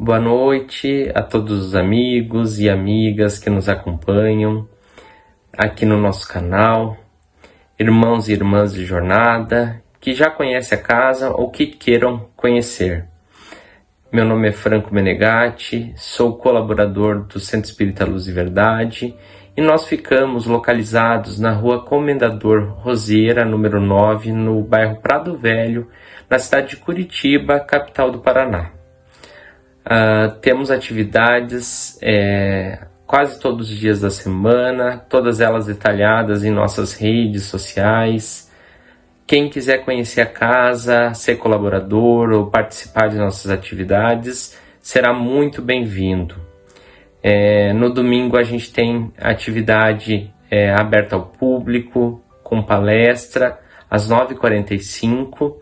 Boa noite a todos os amigos e amigas que nos acompanham aqui no nosso canal, irmãos e irmãs de jornada, que já conhecem a casa ou que queiram conhecer. Meu nome é Franco Menegatti, sou colaborador do Centro Espírita Luz e Verdade e nós ficamos localizados na rua Comendador Roseira, número 9, no bairro Prado Velho, na cidade de Curitiba, capital do Paraná. Temos atividades quase todos os dias da semana, todas elas detalhadas em nossas redes sociais. Quem quiser conhecer a casa, ser colaborador ou participar de nossas atividades, será muito bem-vindo. No domingo a gente tem atividade aberta ao público, com palestra, às 9h45.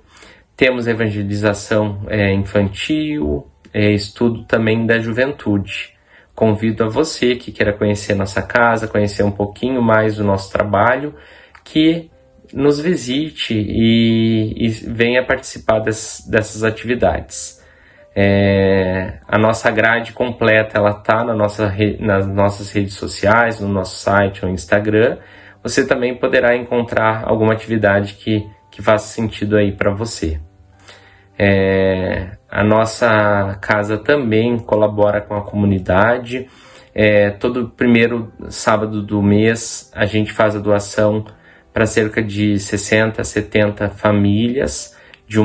Temos evangelização infantil, estudo também da juventude. Convido a você que queira conhecer nossa casa, conhecer um pouquinho mais do nosso trabalho, que nos visite e venha participar dessas atividades. A nossa grade completa está nas nossas redes sociais, no nosso site ou Instagram. Você também poderá encontrar alguma atividade que faça sentido aí para você. A nossa casa também colabora com a comunidade. Todo primeiro sábado do mês a gente faz a doação para cerca de 60 a 70 famílias de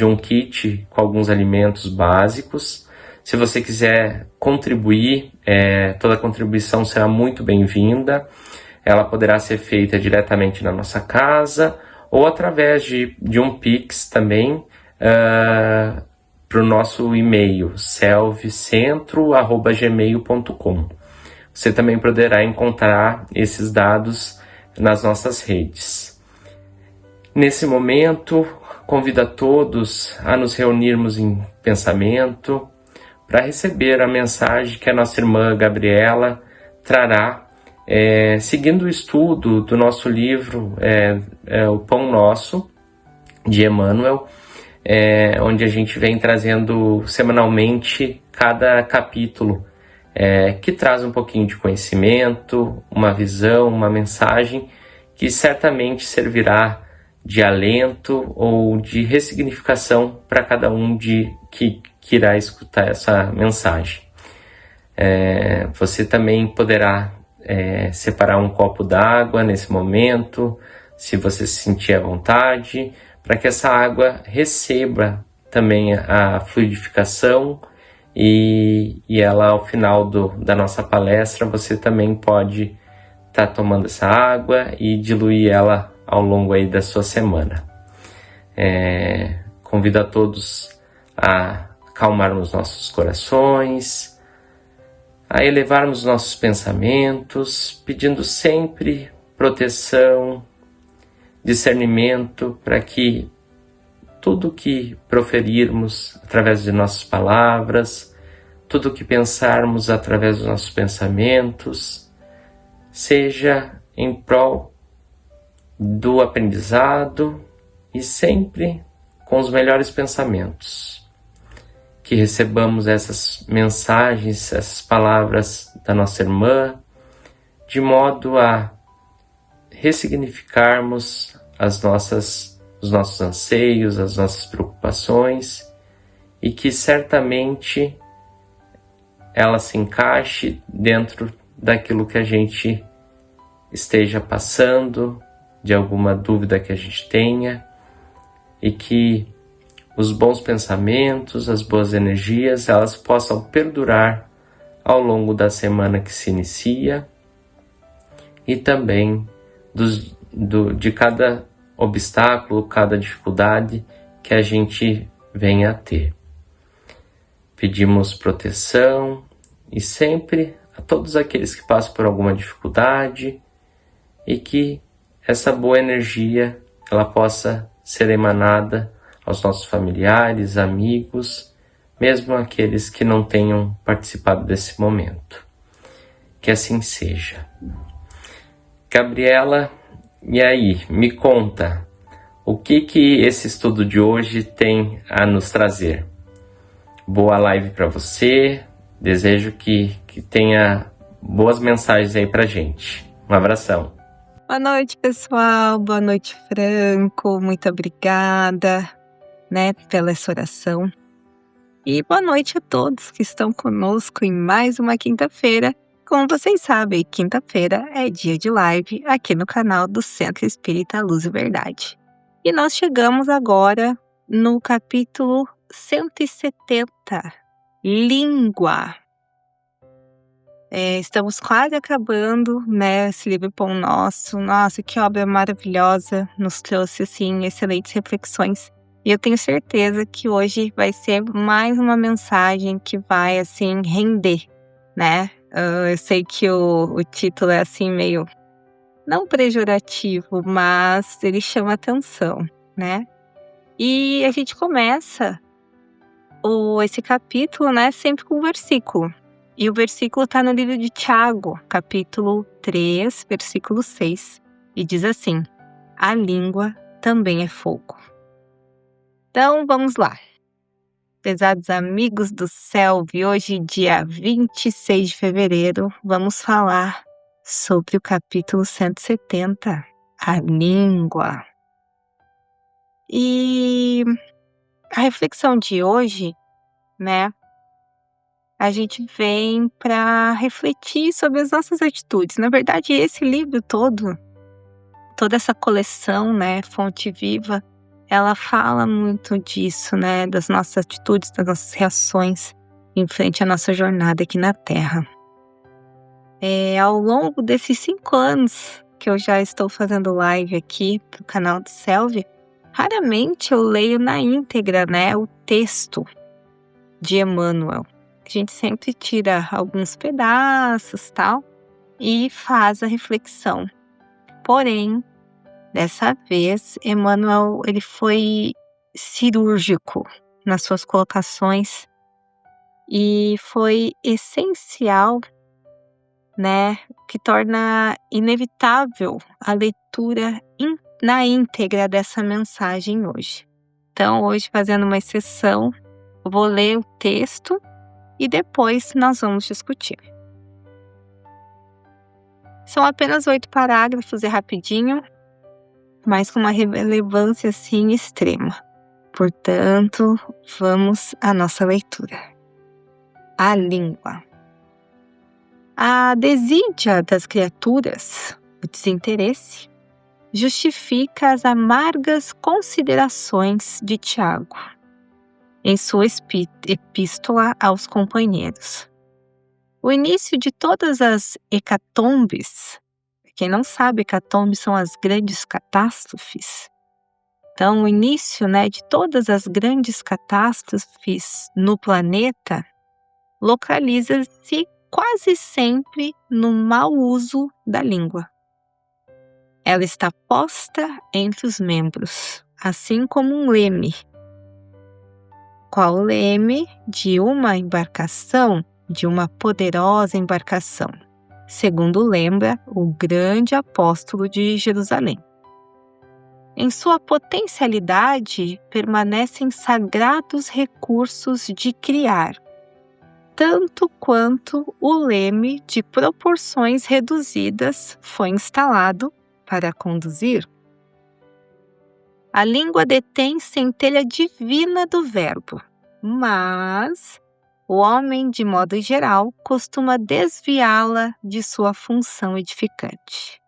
um kit com alguns alimentos básicos. Se você quiser contribuir, toda contribuição será muito bem-vinda. Ela poderá ser feita diretamente na nossa casa ou através de um Pix também, para o nosso e-mail selvcentro@gmail.com. Você também poderá encontrar esses dados nas nossas redes. Nesse momento, convido a todos a nos reunirmos em pensamento para receber a mensagem que a nossa irmã Gabriela trará, seguindo o estudo do nosso livro O Pão Nosso, de Emmanuel, onde a gente vem trazendo semanalmente cada capítulo que traz um pouquinho de conhecimento, uma visão, uma mensagem que certamente servirá de alento ou de ressignificação para cada um que irá escutar essa mensagem. Você também poderá separar um copo d'água nesse momento, se você se sentir à vontade, para que essa água receba também a fluidificação e ela, ao final da nossa palestra, você também pode estar tomando essa água e diluir ela ao longo aí da sua semana. Convido a todos a acalmarmos nossos corações, a elevarmos nossos pensamentos, pedindo sempre proteção, discernimento, para que tudo que proferirmos através de nossas palavras, tudo que pensarmos através dos nossos pensamentos, seja em prol do aprendizado e sempre com os melhores pensamentos. Que recebamos essas mensagens, essas palavras da nossa irmã, de modo a ressignificarmos os nossos anseios, as nossas preocupações, e que certamente ela se encaixe dentro daquilo que a gente esteja passando, de alguma dúvida que a gente tenha, e que os bons pensamentos, as boas energias, elas possam perdurar ao longo da semana que se inicia e também de cada obstáculo, cada dificuldade que a gente venha a ter. Pedimos proteção e sempre a todos aqueles que passam por alguma dificuldade, e que essa boa energia ela possa ser emanada aos nossos familiares, amigos, mesmo aqueles que não tenham participado desse momento. Que assim seja. Gabriela, e aí, me conta, o que esse estudo de hoje tem a nos trazer? Boa live para você. Desejo que tenha boas mensagens aí pra gente. Um abração. Boa noite, pessoal. Boa noite, Franco. Muito obrigada, pela essa oração. E boa noite a todos que estão conosco em mais uma quinta-feira. Como vocês sabem, quinta-feira é dia de live aqui no canal do Centro Espírita Luz e Verdade. E nós chegamos agora no capítulo 170, Língua. Estamos quase acabando, esse livro Pão Nosso. Nossa, que obra maravilhosa, nos trouxe, assim, excelentes reflexões. E eu tenho certeza que hoje vai ser mais uma mensagem que vai, assim, render, eu sei que o título é, assim, meio, não pejorativo, mas ele chama atenção, E a gente começa esse capítulo, sempre com um versículo. E o versículo está no livro de Tiago, capítulo 3, versículo 6. E diz assim: a língua também é fogo. Então, vamos lá. Pesados amigos do CELV, hoje, dia 26 de fevereiro, vamos falar sobre o capítulo 170, a língua. E a reflexão de hoje, a gente vem para refletir sobre as nossas atitudes. Na verdade, esse livro todo, toda essa coleção, Fonte Viva, ela fala muito disso, das nossas atitudes, das nossas reações em frente à nossa jornada aqui na Terra. Ao longo desses 5 anos que eu já estou fazendo live aqui pro canal do CELV, raramente eu leio na íntegra, o texto de Emmanuel. A gente sempre tira alguns pedaços, tal, e faz a reflexão. Porém, dessa vez, Emmanuel, ele foi cirúrgico nas suas colocações e foi essencial, que torna inevitável a leitura na íntegra dessa mensagem hoje. Então, hoje, fazendo uma exceção, eu vou ler o texto e depois nós vamos discutir. São apenas 8 parágrafos, é rapidinho, mas com uma relevância assim extrema. Portanto, vamos à nossa leitura. A língua. A desídia das criaturas, o desinteresse, justifica as amargas considerações de Tiago em sua epístola aos companheiros. O início de todas as hecatombes, quem não sabe, hecatombes são as grandes catástrofes. Então, o início, de todas as grandes catástrofes no planeta localiza-se quase sempre no mau uso da língua. Ela está posta entre os membros, assim como um leme. Qual o leme de uma embarcação, de uma poderosa embarcação, segundo lembra o grande apóstolo de Jerusalém. Em sua potencialidade permanecem sagrados recursos de criar, tanto quanto o leme de proporções reduzidas foi instalado para conduzir. A língua detém centelha divina do verbo, mas o homem, de modo geral, costuma desviá-la de sua função edificante,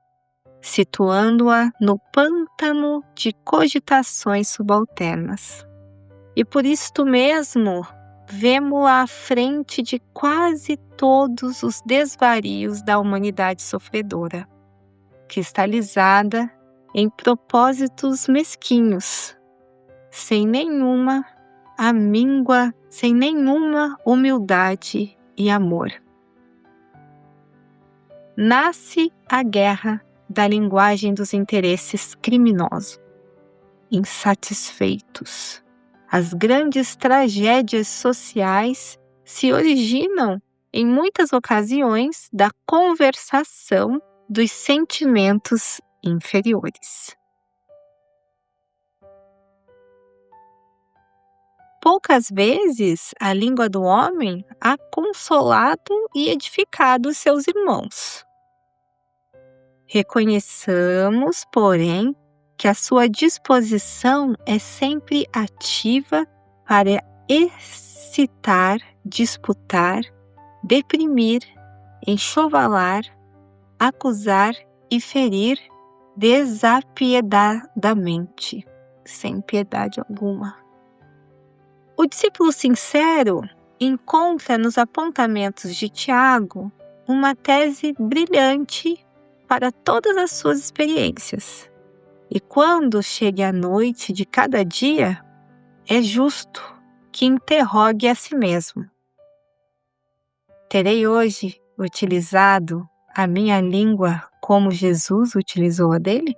situando-a no pântano de cogitações subalternas. E por isto mesmo, vemo-la à frente de quase todos os desvarios da humanidade sofredora, cristalizada em propósitos mesquinhos, sem nenhuma humildade e amor. Nasce a guerra da linguagem dos interesses criminosos, insatisfeitos. As grandes tragédias sociais se originam, em muitas ocasiões, da conversação dos sentimentos inferiores. poucas vezes a língua do homem há consolado e edificado os seus irmãos. Reconheçamos, porém, que a sua disposição é sempre ativa para excitar, disputar, deprimir, enxovalar, acusar e ferir desapiedadamente, sem piedade alguma. O discípulo sincero encontra nos apontamentos de Tiago uma tese brilhante para todas as suas experiências. E quando chegue a noite de cada dia, é justo que interrogue a si mesmo: terei hoje utilizado a minha língua como Jesus utilizou a dele?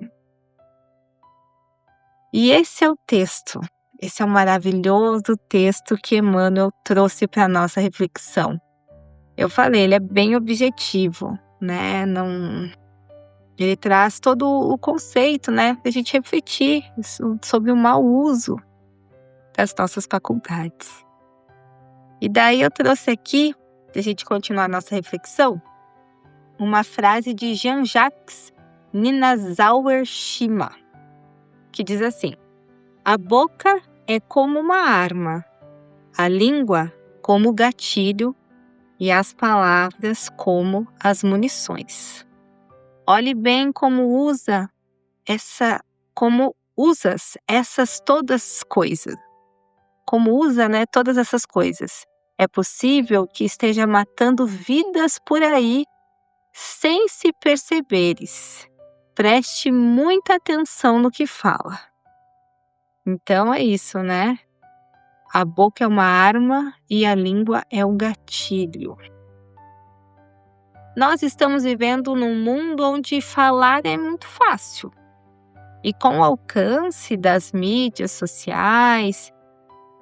E esse é o texto, esse é o maravilhoso texto que Emmanuel trouxe para a nossa reflexão. Eu falei, ele é bem objetivo, né? Ele traz todo o conceito, né, para a gente refletir sobre o mau uso das nossas faculdades. E daí eu trouxe aqui, para a gente continuar a nossa reflexão, uma frase de Jean-Jacques Ninazauer Shima, que diz assim: a boca é como uma arma, a língua como gatilho e as palavras como as munições. Olhe bem como usas essas todas coisas. Como usa, né, todas essas coisas. É possível que esteja matando vidas por aí sem se perceberes. Preste muita atenção no que fala. Então é isso, né? A boca é uma arma e a língua é um gatilho. Nós estamos vivendo num mundo onde falar é muito fácil. E com o alcance das mídias sociais,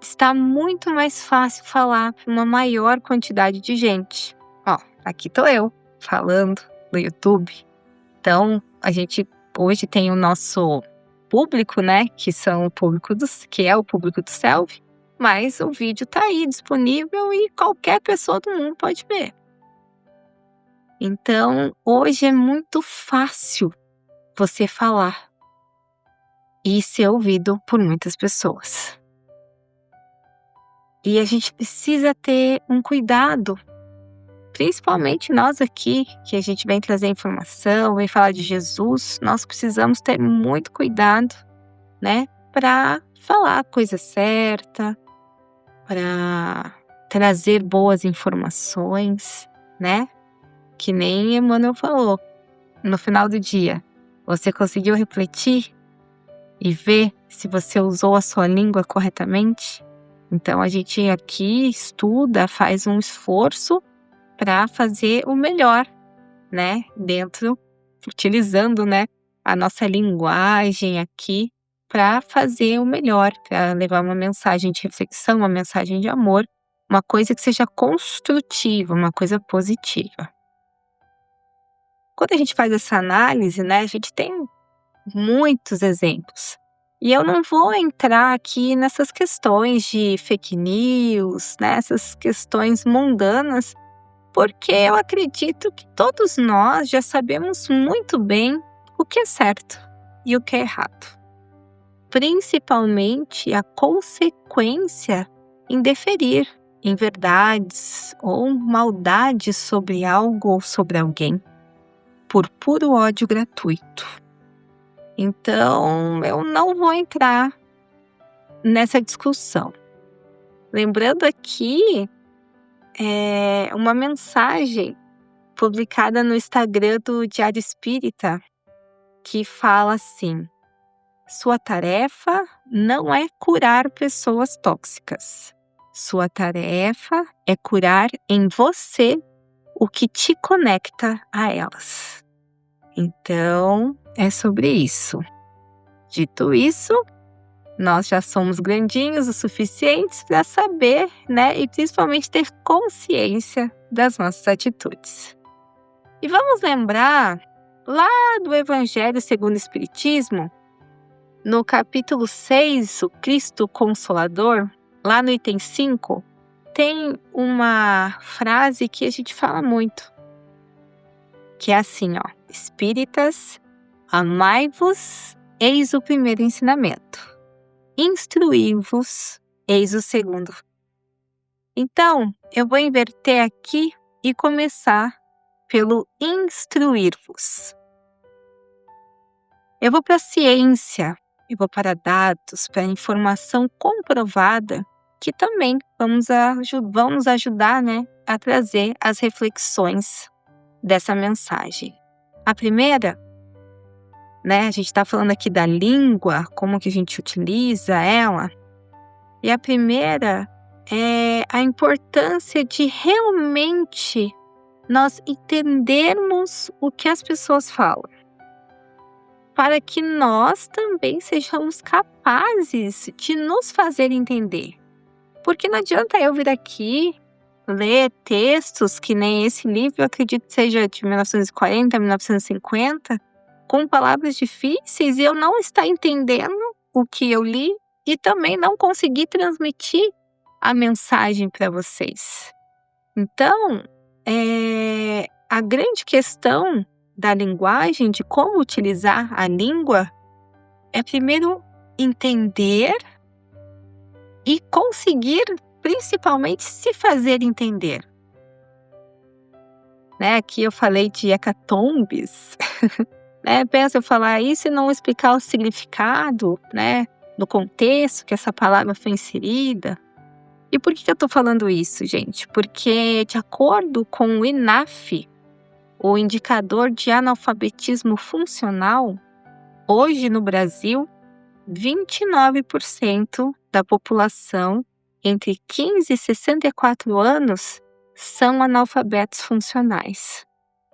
está muito mais fácil falar para uma maior quantidade de gente. Ó, aqui estou eu, falando no YouTube. Então, a gente hoje tem o nosso público, né, que é o público do Selvi, mas o vídeo está aí disponível e qualquer pessoa do mundo pode ver. Então, hoje é muito fácil você falar e ser ouvido por muitas pessoas. E a gente precisa ter um cuidado, principalmente nós aqui, que a gente vem trazer informação, vem falar de Jesus, nós precisamos ter muito cuidado, né, para falar a coisa certa, para trazer boas informações, né? Que nem Emmanuel falou, no final do dia, você conseguiu refletir e ver se você usou a sua língua corretamente? Então a gente aqui estuda, faz um esforço para fazer o melhor, né? Utilizando, né, a nossa linguagem aqui para fazer o melhor, para levar uma mensagem de reflexão, uma mensagem de amor, uma coisa que seja construtiva, uma coisa positiva. Quando a gente faz essa análise, né, a gente tem muitos exemplos. E eu não vou entrar aqui nessas questões de fake news, né, essas questões mundanas, porque eu acredito que todos nós já sabemos muito bem o que é certo e o que é errado. Principalmente a consequência em deferir em verdades ou maldades sobre algo ou sobre alguém, por puro ódio gratuito. Então, eu não vou entrar nessa discussão. Lembrando aqui uma mensagem publicada no Instagram do Diário Espírita, que fala assim: sua tarefa não é curar pessoas tóxicas. Sua tarefa é curar em você o que te conecta a elas. Então, é sobre isso. Dito isso, nós já somos grandinhos o suficientes para saber, né, e principalmente ter consciência das nossas atitudes. E vamos lembrar lá do Evangelho segundo o Espiritismo, no capítulo 6, o Cristo Consolador, lá no item 5, tem uma frase que a gente fala muito, que é assim, ó: espíritas, amai-vos, eis o primeiro ensinamento. Instruí-vos, eis o segundo. Então, eu vou inverter aqui e começar pelo instruir-vos. Eu vou para a ciência, eu vou para dados, para informação comprovada, que também vão nos ajudar, né, a trazer as reflexões dessa mensagem. A primeira, né, a gente está falando aqui da língua, como que a gente utiliza ela, e a primeira é a importância de realmente nós entendermos o que as pessoas falam, para que nós também sejamos capazes de nos fazer entender. Porque não adianta eu vir aqui ler textos que nem esse livro, eu acredito que seja de 1940, 1950, com palavras difíceis, e eu não estar entendendo o que eu li e também não conseguir transmitir a mensagem para vocês. Então, a grande questão da linguagem, de como utilizar a língua, é primeiro entender e conseguir, principalmente, se fazer entender. Né? Aqui eu falei de hecatombes. Né? Pensa eu falar isso e não explicar o significado, né, do contexto que essa palavra foi inserida. E por que eu estou falando isso, gente? Porque, de acordo com o INAF, o Indicador de Analfabetismo Funcional, hoje no Brasil, 29% da população entre 15 e 64 anos são analfabetos funcionais,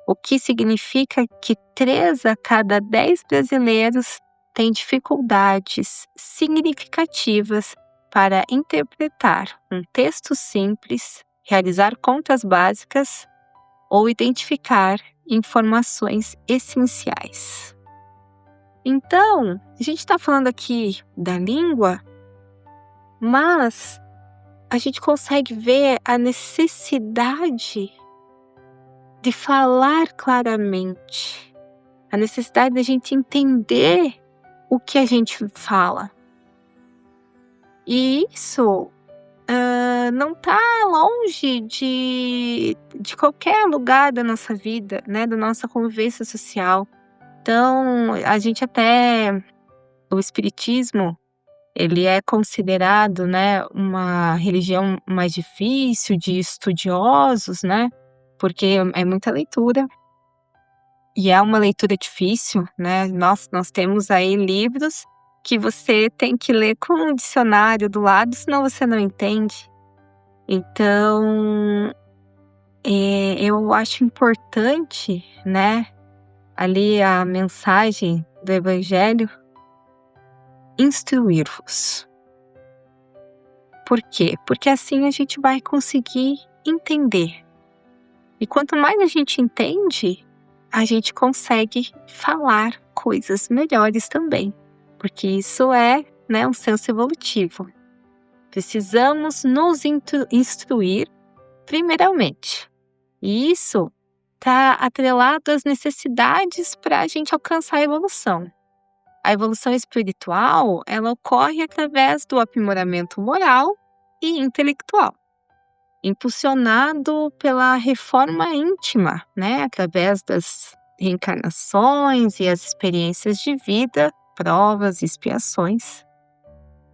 o que significa que 3 a cada 10 brasileiros têm dificuldades significativas para interpretar um texto simples, realizar contas básicas ou identificar informações essenciais. Então, a gente está falando aqui da língua, mas a gente consegue ver a necessidade de falar claramente, a necessidade da gente entender o que a gente fala. E isso não está longe de qualquer lugar da nossa vida, né, da nossa convivência social. Então, a gente o espiritismo, ele é considerado, né, uma religião mais difícil de estudiosos, né, porque é muita leitura. E é uma leitura difícil, né, nós temos aí livros que você tem que ler com um dicionário do lado, senão você não entende. Então, eu acho importante, né, ali a mensagem do Evangelho, instruir-vos. Por quê? Porque assim a gente vai conseguir entender. E quanto mais a gente entende, a gente consegue falar coisas melhores também. Porque isso é, né, um senso evolutivo. Precisamos nos instruir primeiramente. E isso está atrelado às necessidades para a gente alcançar a evolução. A evolução espiritual, ela ocorre através do aprimoramento moral e intelectual, impulsionado pela reforma íntima, né, através das reencarnações e as experiências de vida, provas e expiações.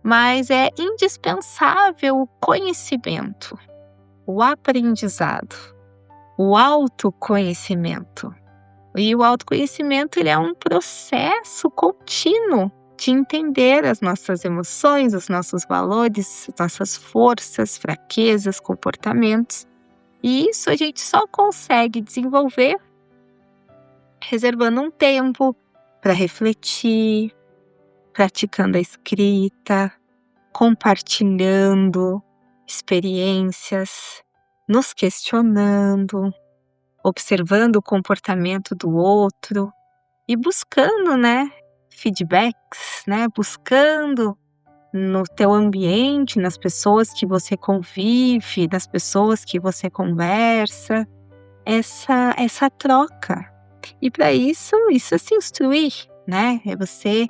Mas é indispensável o conhecimento, o aprendizado, o autoconhecimento. E o autoconhecimento, ele é um processo contínuo de entender as nossas emoções, os nossos valores, nossas forças, fraquezas, comportamentos. E isso a gente só consegue desenvolver reservando um tempo para refletir, praticando a escrita, compartilhando experiências, nos questionando, observando o comportamento do outro e buscando, né, feedbacks, né, buscando no teu ambiente, nas pessoas que você convive, nas pessoas que você conversa, essa troca. E para isso é se instruir, né? É você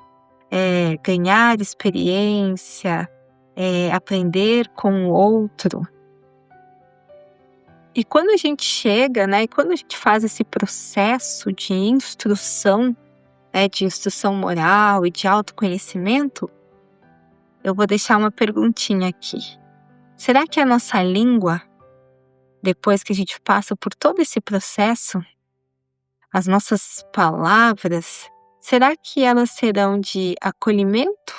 ganhar experiência, aprender com o outro. E quando a gente chega, né, e quando a gente faz esse processo de instrução, né, de instrução moral e de autoconhecimento, eu vou deixar uma perguntinha aqui. Será que a nossa língua, depois que a gente passa por todo esse processo, as nossas palavras, será que elas serão de acolhimento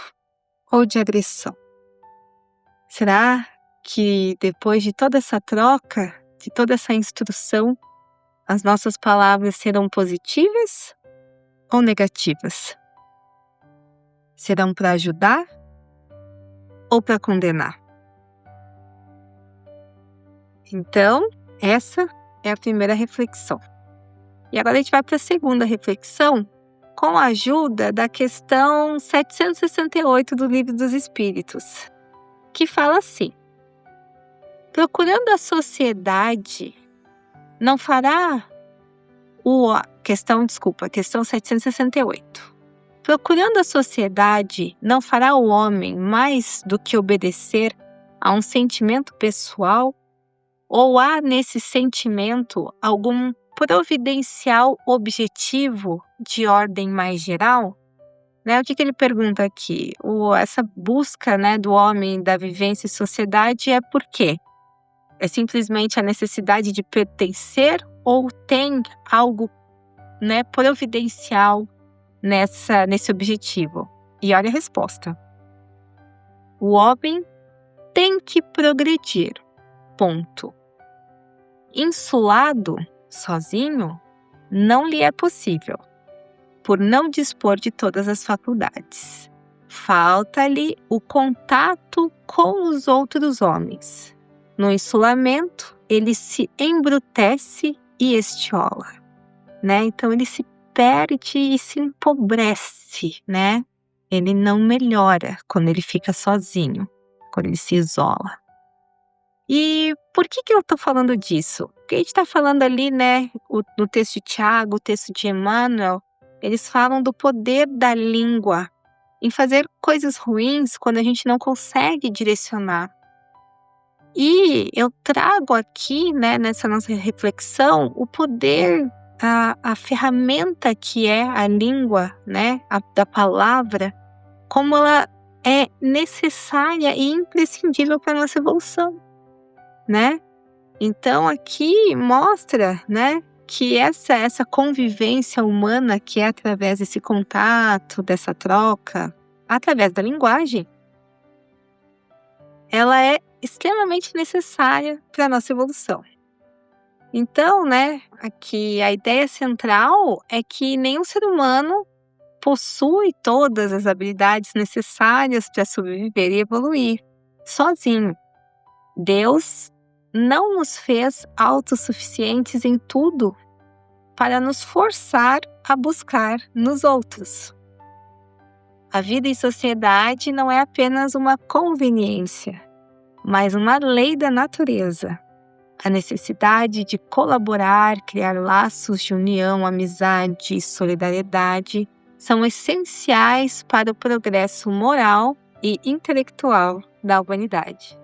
ou de agressão? Será que depois de toda essa troca, de toda essa instrução, as nossas palavras serão positivas ou negativas? Serão para ajudar ou para condenar? Então, essa é a primeira reflexão. E agora a gente vai para a segunda reflexão, com a ajuda da questão 768 do Livro dos Espíritos, que fala assim: procurando a sociedade, não fará questão 768. Procurando a sociedade, não fará o homem mais do que obedecer a um sentimento pessoal? Ou há nesse sentimento algum providencial objetivo de ordem mais geral? Né? O que ele pergunta aqui? Essa busca, né, do homem da vivência em sociedade é por quê? É simplesmente a necessidade de pertencer ou tem algo, né, providencial nesse objetivo? E olha a resposta. O homem tem que progredir. Ponto. Insulado, sozinho, não lhe é possível, por não dispor de todas as faculdades. Falta-lhe o contato com os outros homens. No insulamento, ele se embrutece e estiola, né? Então ele se perde e se empobrece, né? Ele não melhora quando ele fica sozinho, quando ele se isola. E por que eu estou falando disso? Porque a gente está falando ali, né, no texto de Tiago, o texto de Emmanuel, eles falam do poder da língua em fazer coisas ruins quando a gente não consegue direcionar. E eu trago aqui, né, nessa nossa reflexão, o poder, a ferramenta que é a língua, né, da palavra, como ela é necessária e imprescindível para a nossa evolução, né? Então aqui mostra, né, que essa convivência humana que é através desse contato, dessa troca, através da linguagem, ela é extremamente necessária para a nossa evolução. Então, né, aqui a ideia central é que nenhum ser humano possui todas as habilidades necessárias para sobreviver e evoluir sozinho. Deus não nos fez autossuficientes em tudo para nos forçar a buscar nos outros. A vida em sociedade não é apenas uma conveniência, mas uma lei da natureza. A necessidade de colaborar, criar laços de união, amizade e solidariedade são essenciais para o progresso moral e intelectual da humanidade.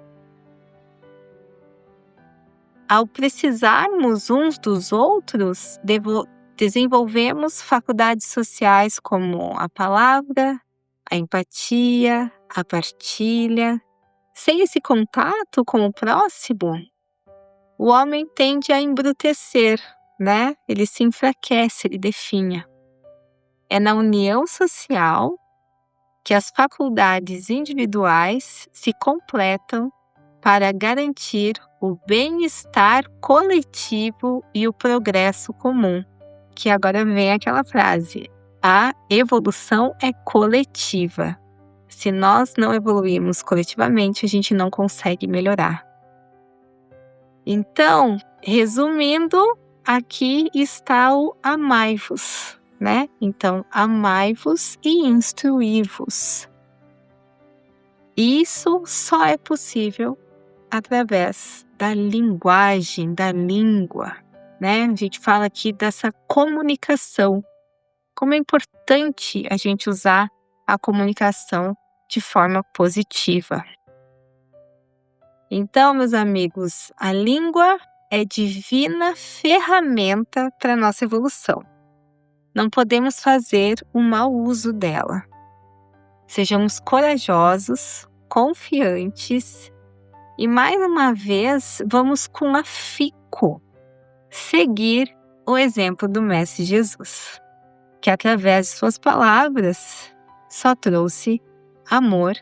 Ao precisarmos uns dos outros, desenvolvemos faculdades sociais como a palavra, a empatia, a partilha. Sem esse contato com o próximo, o homem tende a embrutecer, né? Ele se enfraquece, ele definha. É na união social que as faculdades individuais se completam para garantir o bem-estar coletivo e o progresso comum. Que agora vem aquela frase: a evolução é coletiva. Se nós não evoluirmos coletivamente, a gente não consegue melhorar. Então, resumindo, aqui está o amai-vos, né? Então, amai-vos e instruí-vos. E isso só é possível através da linguagem, da língua, né? A gente fala aqui dessa comunicação. Como é importante a gente usar a comunicação de forma positiva. Então, meus amigos, a língua é divina ferramenta para a nossa evolução. Não podemos fazer um mau uso dela. Sejamos corajosos, confiantes e, mais uma vez, vamos com afinco seguir o exemplo do Mestre Jesus, que através de suas palavras só trouxe amor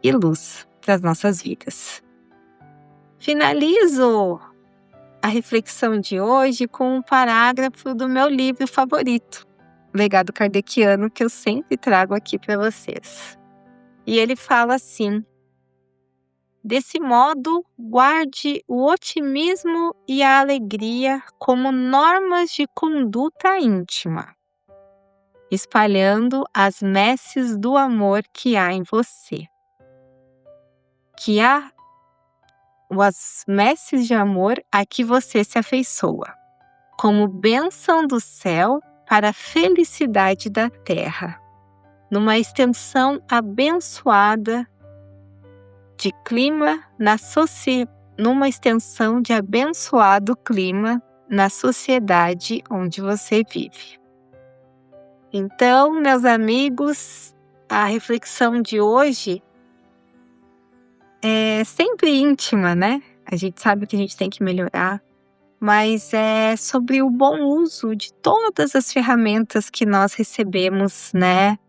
e luz para as nossas vidas. Finalizo a reflexão de hoje com um parágrafo do meu livro favorito, Legado Kardeciano, que eu sempre trago aqui para vocês. E ele fala assim: desse modo, guarde o otimismo e a alegria como normas de conduta íntima, espalhando as messes do amor que há em você. Que há as messes de amor a que você se afeiçoa, como bênção do céu para a felicidade da terra, numa extensão abençoada de clima numa extensão de abençoado clima na sociedade onde você vive. Então, meus amigos, a reflexão de hoje é sempre íntima, né? A gente sabe que a gente tem que melhorar, mas é sobre o bom uso de todas as ferramentas que nós recebemos, né?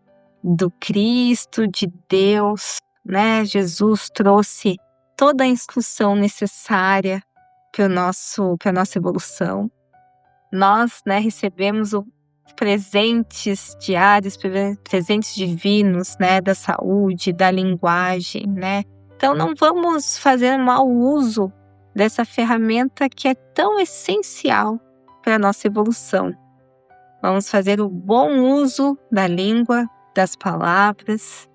Do Cristo, de Deus, né? Jesus trouxe toda a instrução necessária para a nossa evolução. Nós, né, recebemos presentes diários, presentes divinos, né? Da saúde, da linguagem, né? Então não vamos fazer mau uso dessa ferramenta que é tão essencial para a nossa evolução. Vamos fazer o bom uso da língua, das palavras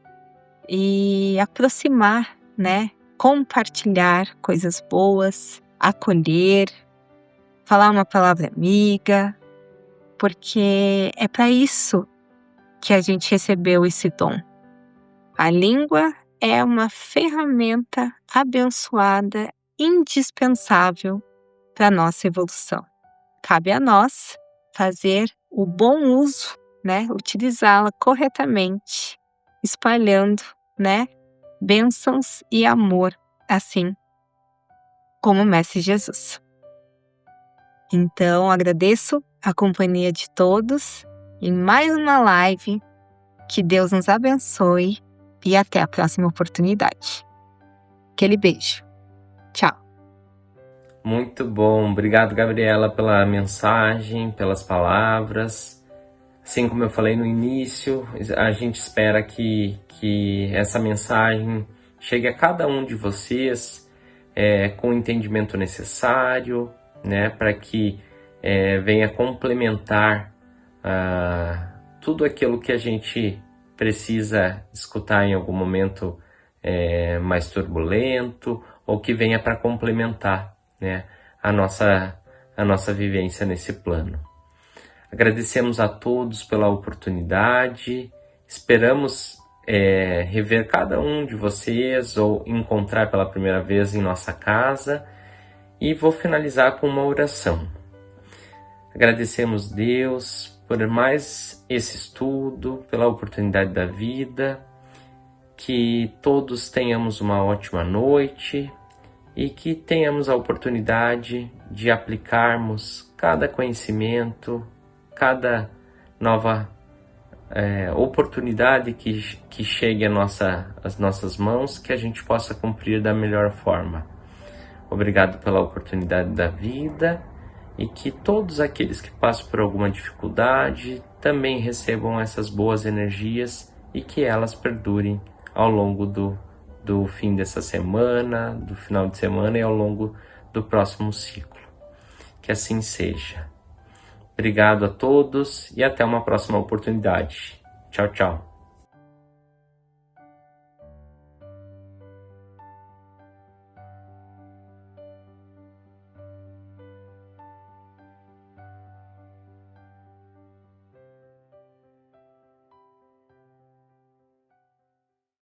e aproximar, né? Compartilhar coisas boas, acolher, falar uma palavra amiga, porque é para isso que a gente recebeu esse dom. A língua é uma ferramenta abençoada, indispensável para a nossa evolução. Cabe a nós fazer o bom uso, né? Utilizá-la corretamente, espalhando, né? Bênçãos e amor, assim como o Mestre Jesus. Então, agradeço a companhia de todos em mais uma live. Que Deus nos abençoe e até a próxima oportunidade. Aquele beijo. Tchau. Muito bom. Obrigado, Gabriela, pela mensagem, pelas palavras. Assim como eu falei no início, a gente espera que essa mensagem chegue a cada um de vocês com o entendimento necessário, né, para que venha complementar tudo aquilo que a gente precisa escutar em algum momento mais turbulento, ou que venha para complementar, né, a nossa vivência nesse plano. Agradecemos a todos pela oportunidade, esperamos rever cada um de vocês ou encontrar pela primeira vez em nossa casa, e vou finalizar com uma oração. Agradecemos Deus por mais esse estudo, pela oportunidade da vida, que todos tenhamos uma ótima noite e que tenhamos a oportunidade de aplicarmos cada conhecimento, cada nova oportunidade que chegue às nossas mãos, que a gente possa cumprir da melhor forma. Obrigado pela oportunidade da vida e que todos aqueles que passam por alguma dificuldade também recebam essas boas energias e que elas perdurem ao longo do fim dessa semana, do final de semana e ao longo do próximo ciclo. Que assim seja. Obrigado a todos e até uma próxima oportunidade. Tchau, tchau.